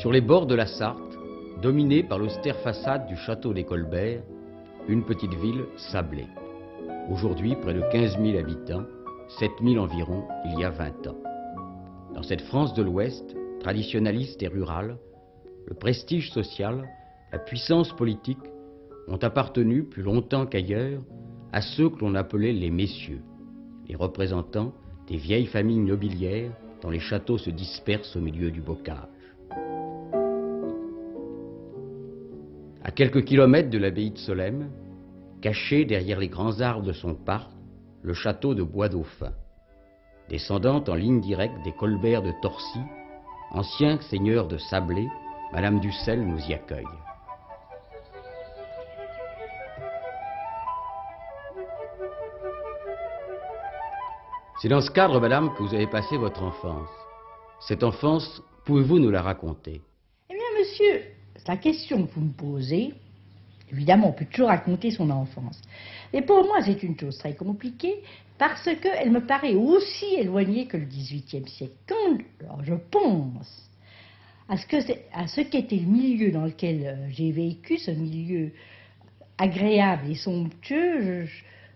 Sur les bords de la Sarthe, dominée par l'austère façade du château des Colbert, une petite ville sablée. Aujourd'hui, près de 15 000 habitants, 7 000 environ il y a 20 ans. Dans cette France de l'Ouest, traditionnaliste et rurale, le prestige social, la puissance politique ont appartenu plus longtemps qu'ailleurs à ceux que l'on appelait les messieurs, les représentants des vieilles familles nobiliaires dont les châteaux se dispersent au milieu du bocage. À quelques kilomètres de l'abbaye de Solesmes, caché derrière les grands arbres de son parc, le château de Bois-Dauphin. Descendante en ligne directe des Colbert de Torcy, ancien seigneur de Sablé, Madame Dussel nous y accueille. C'est dans ce cadre, Madame, que vous avez passé votre enfance. Cette enfance, pouvez-vous nous la raconter? Eh bien, monsieur, la question que vous me posez, évidemment, on peut toujours raconter son enfance. Mais pour moi, c'est une chose très compliquée parce qu'elle me paraît aussi éloignée que le XVIIIe siècle. Alors, je pense à ce qu'était le milieu dans lequel j'ai vécu, ce milieu agréable et somptueux,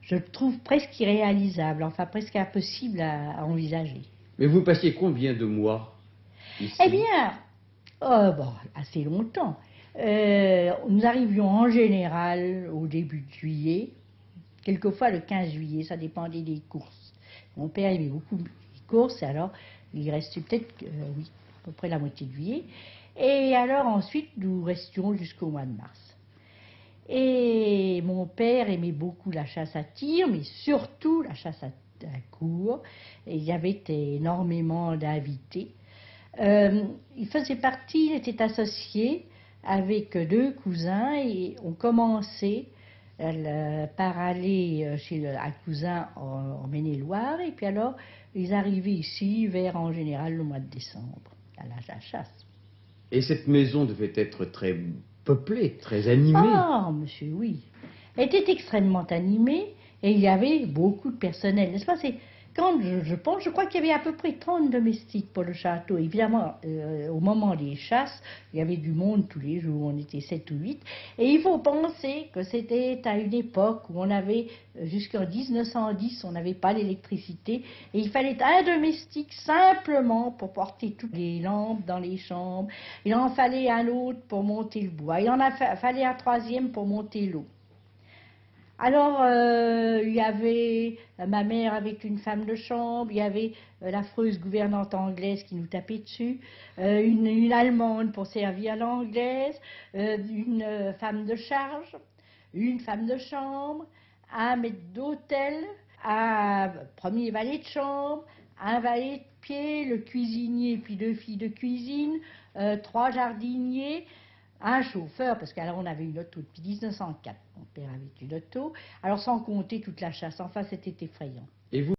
je le trouve presque irréalisable, enfin presque impossible à envisager. Mais vous passiez combien de mois ici? Eh bien, assez longtemps. Nous arrivions en général au début de juillet, quelquefois le 15 juillet, ça dépendait des courses. Mon père aimait beaucoup les courses, alors il restait peut-être, oui, à peu près la moitié de juillet. Et alors ensuite, nous restions jusqu'au mois de mars. Et mon père aimait beaucoup la chasse à tir, mais surtout la chasse à courre. Et il y avait énormément d'invités. Il faisait partie, il était associé avec deux cousins et on commençait par aller chez un cousin en Maine-et-Loire et puis alors ils arrivaient ici vers en général le mois de décembre à la chasse. Et cette maison devait être très peuplée, très animée. Ah, monsieur, oui. Elle était extrêmement animée et il y avait beaucoup de personnel, n'est-ce pas? Quand je crois qu'il y avait à peu près 30 domestiques pour le château. Évidemment, au moment des chasses, il y avait du monde tous les jours, on était 7 ou 8. Et il faut penser que c'était à une époque où on avait, jusqu'en 1910, on n'avait pas l'électricité. Et il fallait un domestique simplement pour porter toutes les lampes dans les chambres. Il en fallait un autre pour monter le bois. Il en fallait un troisième pour monter l'eau. Alors, il y avait ma mère avec une femme de chambre, il y avait l'affreuse gouvernante anglaise qui nous tapait dessus, une allemande pour servir l'anglaise, une femme de charge, une femme de chambre, un maître d'hôtel, un premier valet de chambre, un valet de pied, le cuisinier, puis 2 filles de cuisine, 3 jardiniers, un chauffeur, parce qu'alors on avait une auto depuis 1904, mon père avait une auto, alors sans compter toute la chasse, enfin c'était effrayant. Et vous